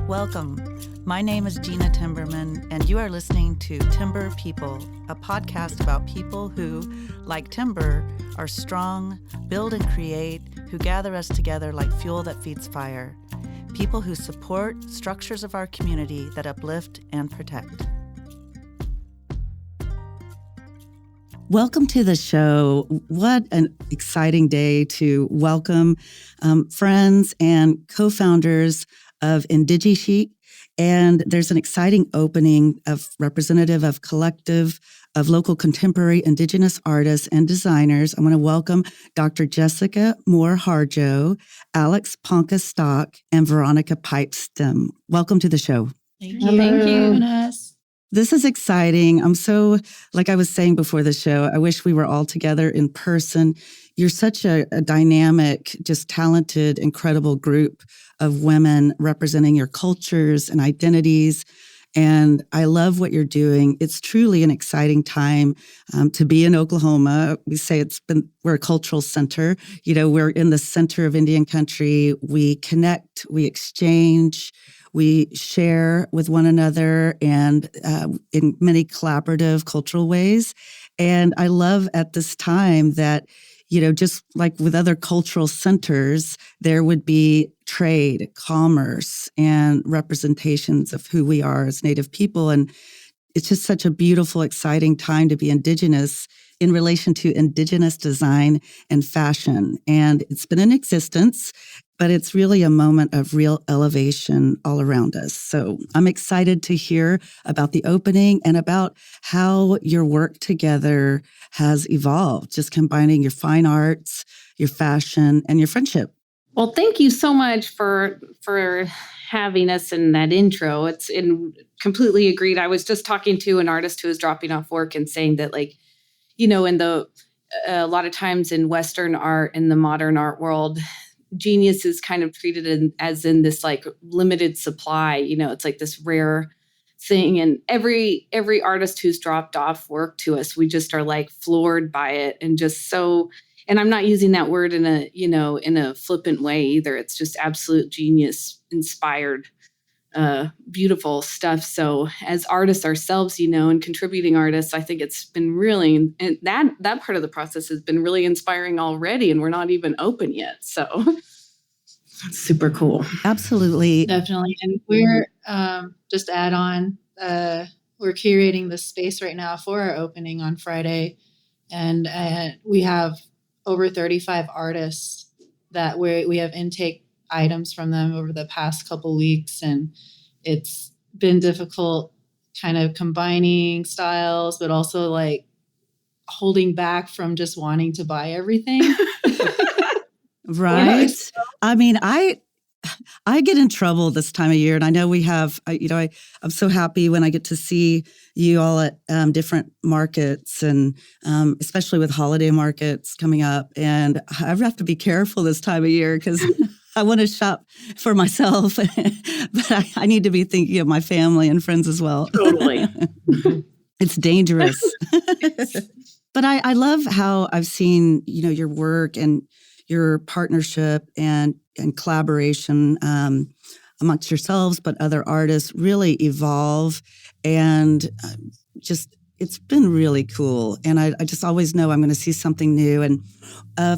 Welcome. My name is Gena Timberman, and you are listening to Timber People, a podcast about people who, like timber, are strong, build and create, who gather us together like fuel that feeds fire. People who support structures of our community that uplift and protect. Welcome to the show. What an exciting day to welcome friends and co-founders of INDIGICHIC. And there's an exciting opening of representative of collective of local contemporary Indigenous artists and designers. I want to welcome Dr. Jessica Moore Harjo, Alex Ponca Stock, and Veronica Pipestem. Welcome to the show. Thank you. Thank you, Vanessa. This is exciting. I'm so, like I was saying before the show, I wish we were all together in person. You're such a dynamic, just talented, incredible group of women representing your cultures and identities. And I love what you're doing. It's truly an exciting time to be in Oklahoma. We say we're a cultural center. You know, we're in the center of Indian country. We connect, we exchange, we share with one another and in many collaborative cultural ways. And I love at this time that, you know, just like with other cultural centers, there would be trade, commerce, and representations of who we are as Native people. And it's just such a beautiful, exciting time to be Indigenous in relation to Indigenous design and fashion. And it's been in existence, but it's really a moment of real elevation all around us. So I'm excited to hear about the opening and about how your work together has evolved, just combining your fine arts, your fashion, and your friendship. Well, thank you so much for having us in that intro. It's completely agreed. I was just talking to an artist who was dropping off work and saying that, like, you know, a lot of times in Western art, in the modern art world, genius is kind of treated as in this like limited supply. You know, it's like this rare thing. And every artist who's dropped off work to us, we just are like floored by it and just so. And I'm not using that word in a flippant way either. It's just absolute genius inspired, beautiful stuff. So as artists ourselves, you know, and contributing artists, I think it's been really, and that part of the process has been really inspiring already. And we're not even open yet. So it's super cool. Absolutely. Definitely. And we're, just to add on, we're curating the space right now for our opening on Friday. And we have over 35 artists that we have intake items from them over the past couple weeks. And it's been difficult kind of combining styles, but also like holding back from just wanting to buy everything. Right. Yes. I mean, I get in trouble this time of year, and I know we have, I'm so happy when I get to see you all at different markets, and especially with holiday markets coming up. And I have to be careful this time of year because I want to shop for myself, but I need to be thinking of my family and friends as well. Totally. It's dangerous. But I love how I've seen, you know, your work and your partnership and collaboration amongst yourselves, but other artists really evolve. And it's been really cool. And I just always know I'm going to see something new. And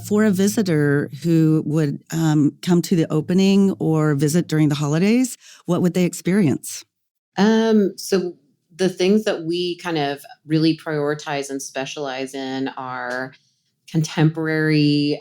for a visitor who would come to the opening or visit during the holidays, what would they experience? So the things that we kind of really prioritize and specialize in are contemporary,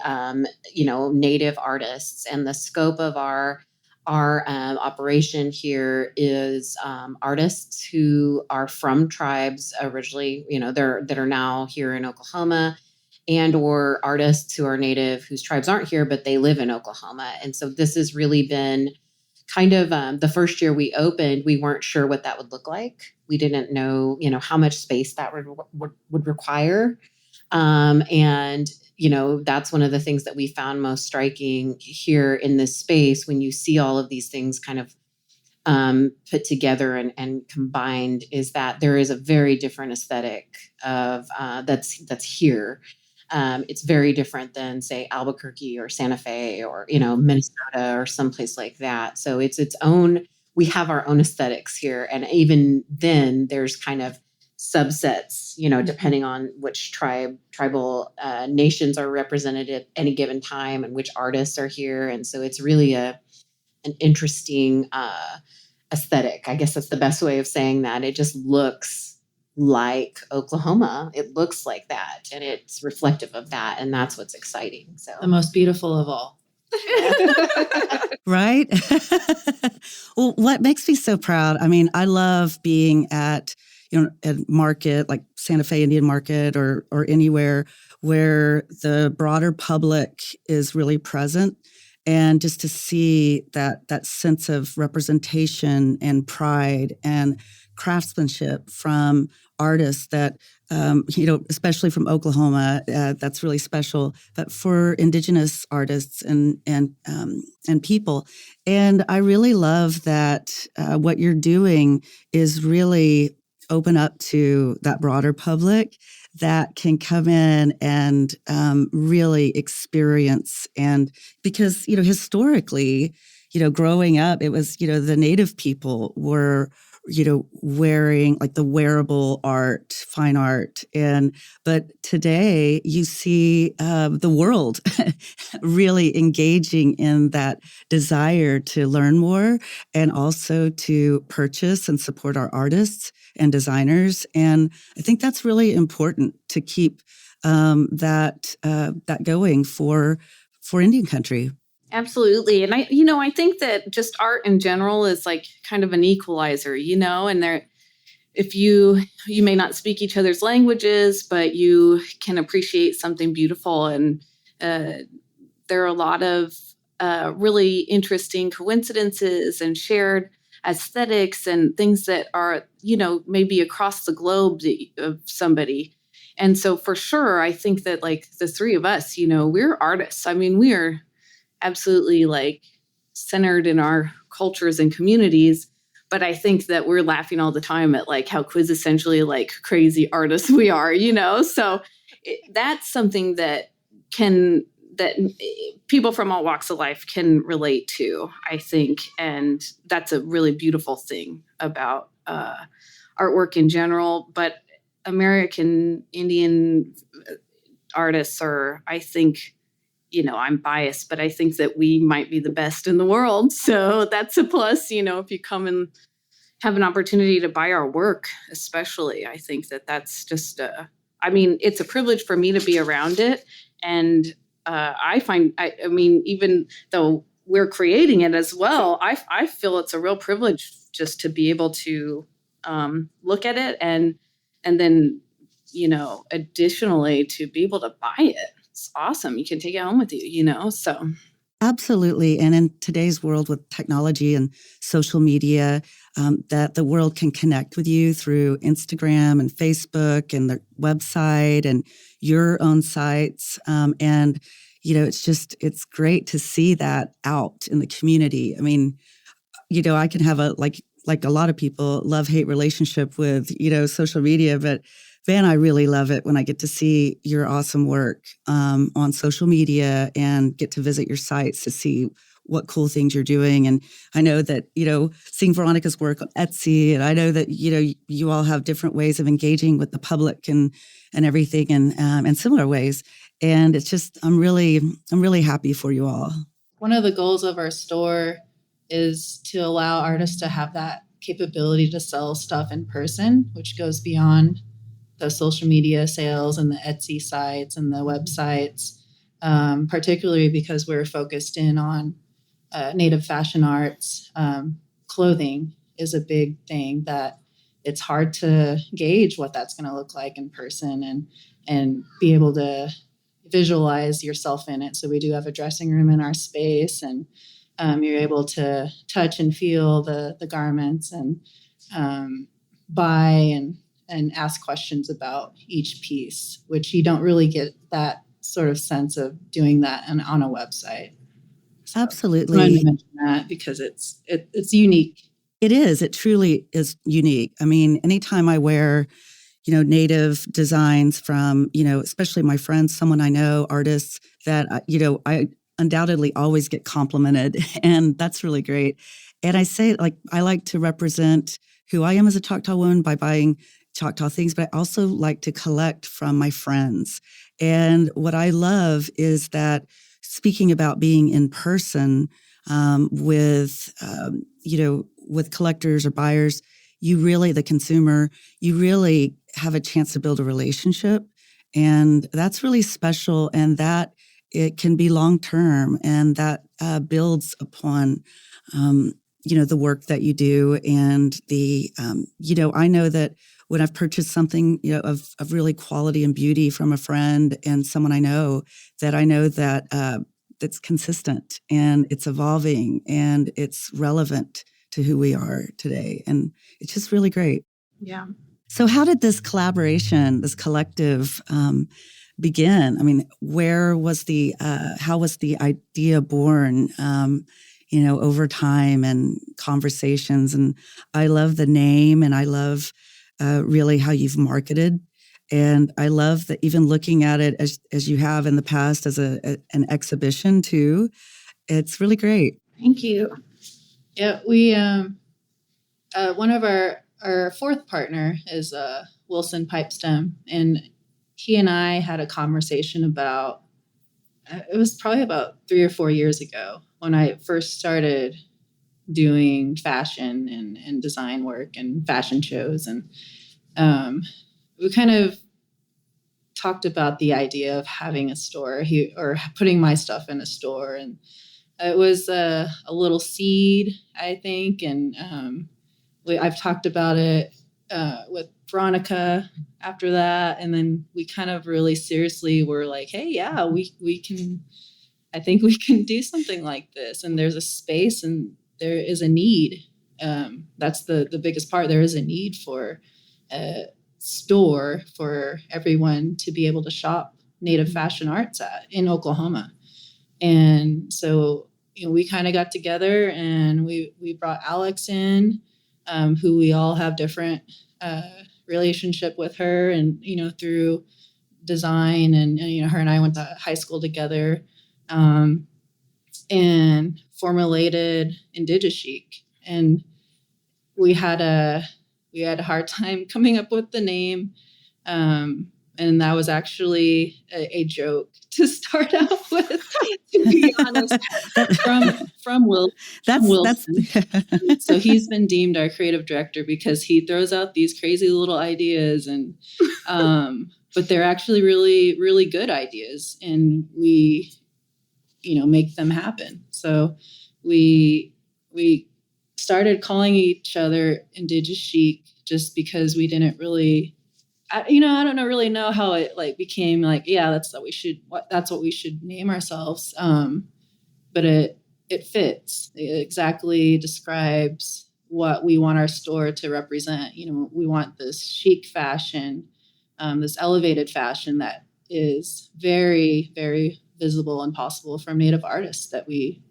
Native artists. And the scope of our operation here is artists who are from tribes originally, you know, that are now here in Oklahoma, and or artists who are Native whose tribes aren't here, but they live in Oklahoma. And so this has really been kind of the first year we opened, we weren't sure what that would look like. We didn't know, you know, how much space that would require. And, you know, that's one of the things that we found most striking here in this space when you see all of these things kind of put together and combined, is that there is a very different aesthetic of that's here. It's very different than, say, Albuquerque or Santa Fe or, you know, Minnesota or someplace like that. So it's its own we have our own aesthetics here. And even then there's kind of subsets, depending on which tribal nations are represented at any given time and which artists are here. And so it's really an interesting aesthetic. I guess that's the best way of saying that. It just looks like Oklahoma. It looks like that, and it's reflective of that, and that's what's exciting. So The most beautiful of all. Right? Well, what makes me so proud, I mean, I love being at, a market like Santa Fe Indian Market or anywhere where the broader public is really present. And just to see that sense of representation and pride and craftsmanship from artists that, especially from Oklahoma, that's really special. But for Indigenous artists and people, and I really love that what you're doing is really open up to that broader public that can come in and really experience. And because, historically, growing up, it was, the Native people were, wearing like the wearable art, fine art. But today you see the world really engaging in that desire to learn more and also to purchase and support our artists and designers. And I think that's really important to keep that going for Indian country. Absolutely. And I think that just art in general is like kind of an equalizer, and if you may not speak each other's languages, but you can appreciate something beautiful. And there are a lot of really interesting coincidences and shared aesthetics and things that are, maybe across the globe of somebody. And so for sure, I think that like the three of us, we're artists. I mean, we are absolutely like centered in our cultures and communities. But I think that we're laughing all the time at like how quintessentially like crazy artists we are, So that's something that people from all walks of life can relate to, I think. And that's a really beautiful thing about artwork in general. But American Indian artists are, I think, I'm biased, but I think that we might be the best in the world. So that's a plus, if you come and have an opportunity to buy our work, especially. I think that that's just, it's a privilege for me to be around it. And I find, even though we're creating it as well, I feel it's a real privilege just to be able to look at it and then, additionally to be able to buy it. It's awesome. You can take it home with you, so. Absolutely. And in today's world with technology and social media, that the world can connect with you through Instagram and Facebook and their website and your own sites. And, it's great to see that out in the community. I mean, I can have like a lot of people, love-hate relationship with, social media, but Van, I really love it when I get to see your awesome work on social media and get to visit your sites to see what cool things you're doing. And I know that, seeing Veronica's work on Etsy, and I know that, you all have different ways of engaging with the public and everything and similar ways. And it's just, I'm really happy for you all. One of the goals of our store is to allow artists to have that capability to sell stuff in person, which goes beyond the social media sales and the Etsy sites and the websites, particularly because we're focused in on Native fashion arts. Clothing is a big thing that it's hard to gauge what that's going to look like in person and be able to visualize yourself in it. So we do have a dressing room in our space, and you're able to touch and feel the garments and buy and ask questions about each piece, which you don't really get that sort of sense of doing that on a website. So Absolutely. I wanted to mention that because it's unique. It is. It truly is unique. I mean, anytime I wear, Native designs from, especially my friends, someone I know, artists that, I undoubtedly always get complimented. And that's really great. And I say, like, I like to represent who I am as a Choctaw woman by buying Choctaw things, but I also like to collect from my friends. And what I love is that speaking about being in person with collectors or buyers, you really, the consumer, you really have a chance to build a relationship. And that's really special. And that it can be long-term, and that builds upon, the work that you do. And I know that when I've purchased something, of really quality and beauty from a friend and someone I know that that's consistent and it's evolving and it's relevant to who we are today. And it's just really great. Yeah. So how did this collaboration, this collective, begin? I mean, how was the idea born, over time and conversations? And I love the name, and I love really how you've marketed. And I love that even looking at it as you have in the past as an exhibition too. It's really great. Thank you. Yeah, we one of our fourth partner is Wilson Pipestem, and he and I had a conversation about it was probably about 3 or 4 years ago when I first started doing fashion and design work and fashion shows, and we kind of talked about the idea of having a store or putting my stuff in a store, and it was a little seed, I think, and I've talked about it with Veronica after that, and then we kind of really seriously were like, hey, yeah, we can. I think we can do something like this, and there's a space, and there is a need. That's the biggest part. There is a need for a store for everyone to be able to shop Native fashion arts in Oklahoma, and so we kind of got together and we brought Alex in, who we all have different relationship with her, and through design, and her and I went to high school together, and formulated INDIGICHIC, and we had a hard time coming up with the name, and that was actually a joke to start out with, to be honest, from Wilson. So he's been deemed our creative director because he throws out these crazy little ideas, and but they're actually really, really good ideas, and we make them happen. So we started calling each other INDIGICHIC just because we didn't really, I don't really know how it became yeah, that's what we should name ourselves. But it fits. It exactly describes what we want our store to represent. We want this chic fashion, this elevated fashion that is very, very visible and possible from Native artists that we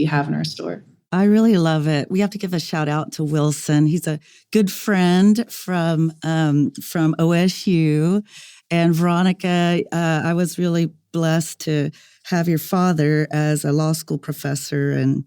have in our store. I really love it. We have to give a shout out to Wilson. He's a good friend from OSU. And Veronica, I was really blessed to have your father as a law school professor. And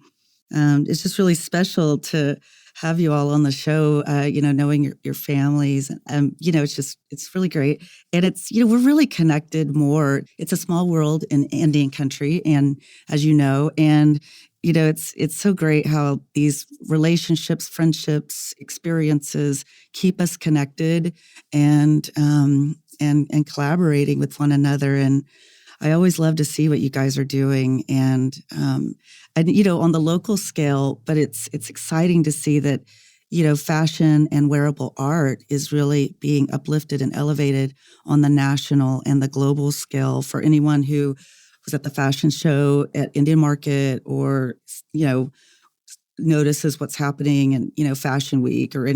it's just really special to have you all on the show, knowing your families. It's really great. And it's, we're really connected more. It's a small world in Indian country. And as you know, and it's so great how these relationships, friendships, experiences keep us connected and collaborating with one another. And I always love to see what you guys are doing, and on the local scale. But it's exciting to see that fashion and wearable art is really being uplifted and elevated on the national and the global scale for anyone who was at the fashion show at Indian Market, or notices what's happening in Fashion Week, or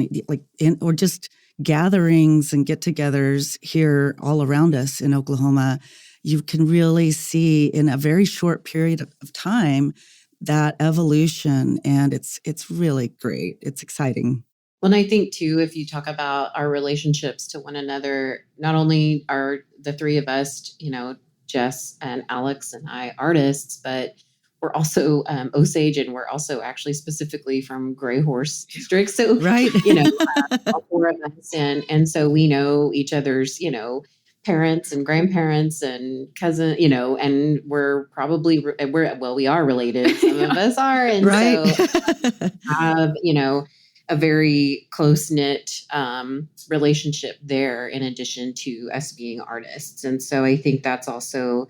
or just gatherings and get-togethers here all around us in Oklahoma. You can really see in a very short period of time that evolution, and it's really great. It's exciting. Well, and I think too, if you talk about our relationships to one another, not only are the three of us, Jess and Alex and I artists, but we're also Osage, and we're also actually specifically from Gray Horse District. So, Right. all four of us, and so we know each other's, parents and grandparents and cousin, and we're probably we are related. Some of us are, and Right. so have a very close knit relationship there, in addition to us being artists. And so I think that's also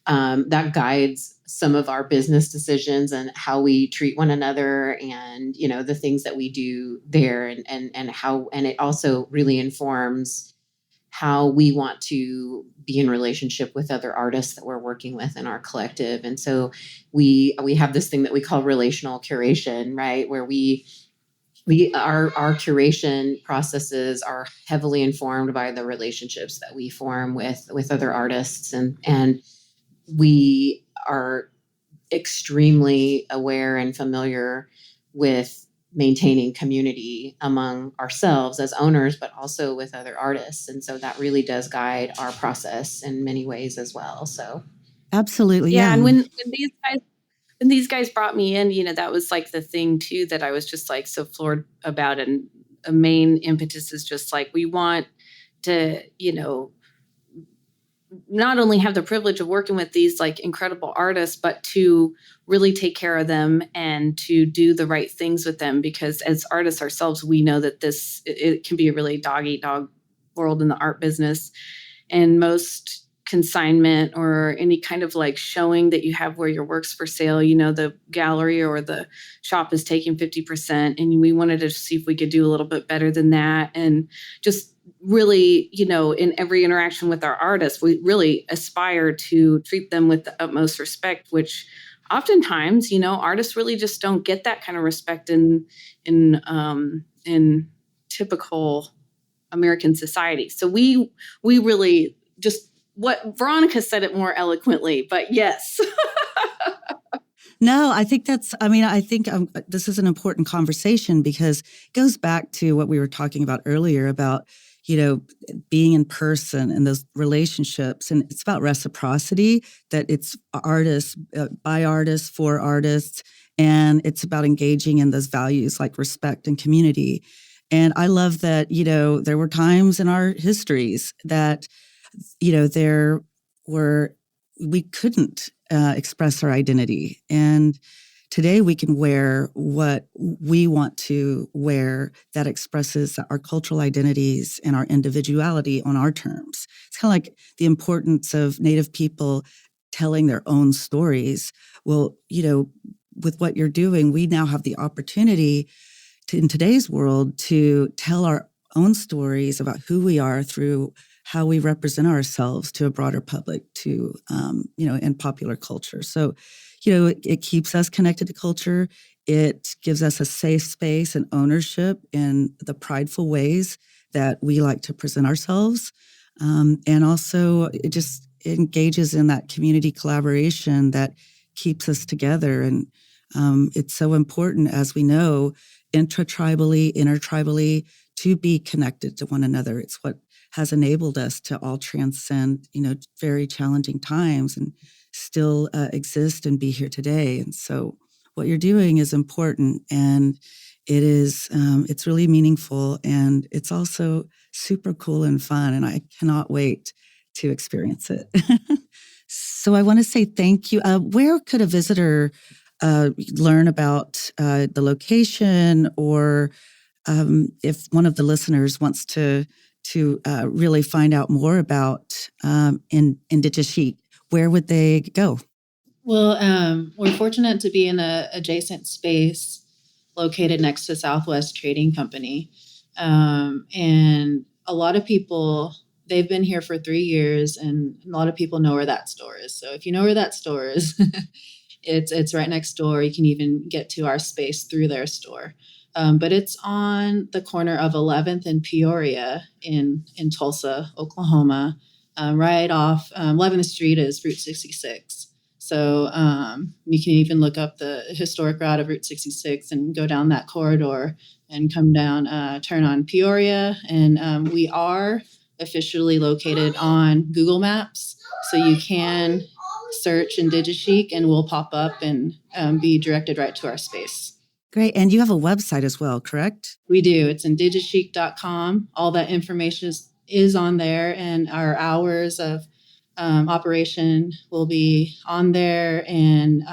that guides some of our business decisions and how we treat one another, and the things that we do there, and it also really informs how we want to be in relationship with other artists that we're working with in our collective. And so we have this thing that we call relational curation, right, where our curation processes are heavily informed by the relationships that we form with other artists, and we are extremely aware and familiar with maintaining community among ourselves as owners, but also with other artists. And so that really does guide our process in many ways as well. So Absolutely. Yeah. Yeah. And when these guys brought me in, that was like the thing too, that I was just like so floored about. And a main impetus is just like, we want to, not only have the privilege of working with these like incredible artists, but to really take care of them and to do the right things with them. Because as artists ourselves, we know that it can be a really dog-eat-dog world in the art business. And most consignment or any kind of like showing that you have where your work's for sale, the gallery or the shop is taking 50%. And we wanted to see if we could do a little bit better than that. And just really, in every interaction with our artists, we really aspire to treat them with the utmost respect, which oftentimes, artists really just don't get that kind of respect in typical American society. So we really just, what Veronica said it more eloquently, but yes. No, I think this is an important conversation, because it goes back to what we were talking about earlier about, being in person and those relationships. And it's about reciprocity, that it's artists, by artists, for artists. And it's about engaging in those values like respect and community. And I love that, there were times in our histories that, we couldn't express our identity. And today we can wear what we want to wear that expresses our cultural identities and our individuality on our terms. It's kind of like the importance of Native people telling their own stories. Well, with what you're doing, we now have the opportunity in today's world to tell our own stories about who we are through how we represent ourselves to a broader public, to, in popular culture. So, it keeps us connected to culture. It gives us a safe space and ownership in the prideful ways that we like to present ourselves. And also it just engages in that community collaboration that keeps us together. And it's so important, as we know, intra-tribally, intertribally, to be connected to one another. It's what has enabled us to all transcend, very challenging times and still exist and be here today. And so what you're doing is important, and it's really meaningful, and it's also super cool and fun. And I cannot wait to experience it. So I want to say thank you. Where could a visitor learn about the location, or if one of the listeners wants to really find out more about INDIGICHIC, where would they go? Well, we're fortunate to be in an adjacent space located next to Southwest Trading Company. And a lot of people, they've been here for 3 years, and a lot of people know where that store is. So if you know where that store is, it's right next door. You can even get to our space through their store. But it's on the corner of 11th and Peoria in Tulsa, Oklahoma. Right off 11th Street is Route 66. So you can even look up the historic route of Route 66 and go down that corridor and come down, turn on Peoria. And we are officially located on Google Maps. So you can search INDIGICHIC and we'll pop up and be directed right to our space. Great. And you have a website as well, correct? We do. It's indigichic.com. All that information is on there, and our hours of operation will be on there, and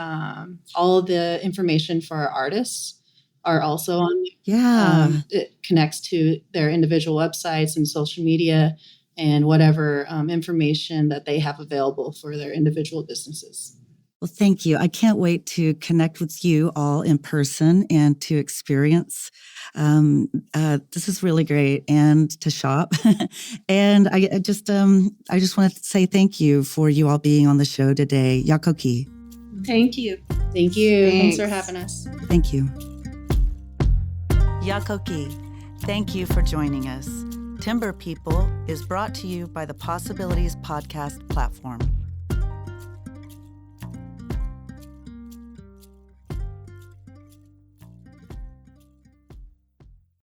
all of the information for our artists are also on there. Yeah. It connects to their individual websites and social media and whatever information that they have available for their individual businesses. Well, thank you. I can't wait to connect with you all in person and to experience. This is really great, and to shop. And I just want to say thank you for you all being on the show today. Yakoki. Thank you. Thank you. Thanks for Thanks. having us. Thank you. Yakoki. Thank you for joining us. Timber People is brought to you by the Possibilities Podcast platform.